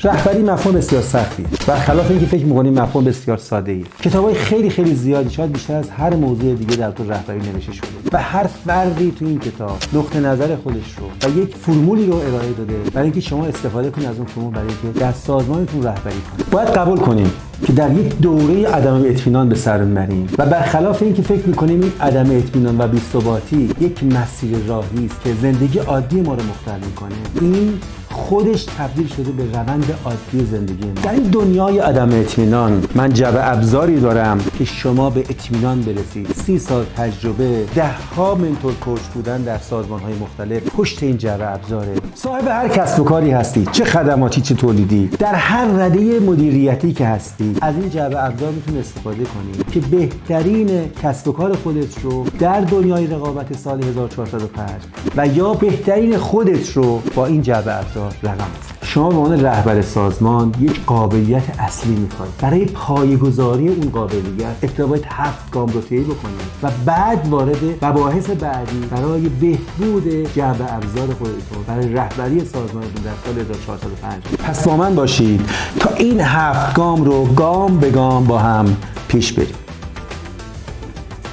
رهبری مفهوم بسیار سختیه، برخلاف اینکه فکر می‌کنیم مفهوم بسیار ساده‌ایه. کتابای خیلی زیادی، شاید بیشتر از هر موضوع دیگه در تو رهبری نوشته شده و هر فردی تو این کتاب نقطه نظر خودش رو و یک فرمولی رو ارائه داده برای اینکه شما استفاده کنید از اون فرمول برای اینکه در سازمانتون رهبری کنید. باید قبول کنیم که در یک دوره عدم اطمینان به سر می‌بریم و برخلاف اینکه فکر می‌کنیم این عدم اطمینان و بی‌ثباتی یک مسیر راهی است که زندگی عادی ما رو مختل می‌کنه، این خودش تبدیل شده به روند عادی زندگی ما. در این دنیای عدم اطمینان من جعبه ابزاری دارم که شما به اطمینان برسید. 30 سال تجربه، 10 ها منتور کوچ بودن در سازمان‌های مختلف پشت این جعبه ابزاره. صاحب هر کسب و کاری هستی، چه خدماتی چه تولیدی، در هر رده مدیریتی که هستی، از این جعبه ابزار میتونی استفاده کنی که بهترین کسب و کار خودت رو در دنیای رقابت سال 1405 و یا بهترین خودت رو با این جعبه ابزار رقم بزن. شما به عنوان رهبر سازمان یک قابلیت اصلی میخواید. برای پایه‌گذاری اون قابلیت ابتدا 7 گام رو طی بکنید و بعد وارد مباحث بعدی برای بهبود جعبه ابزار خودتون برای رهبری سازمانتون در سال 1405. پس با من باشید تا این 7 گام رو گام به گام با هم پیش بریم.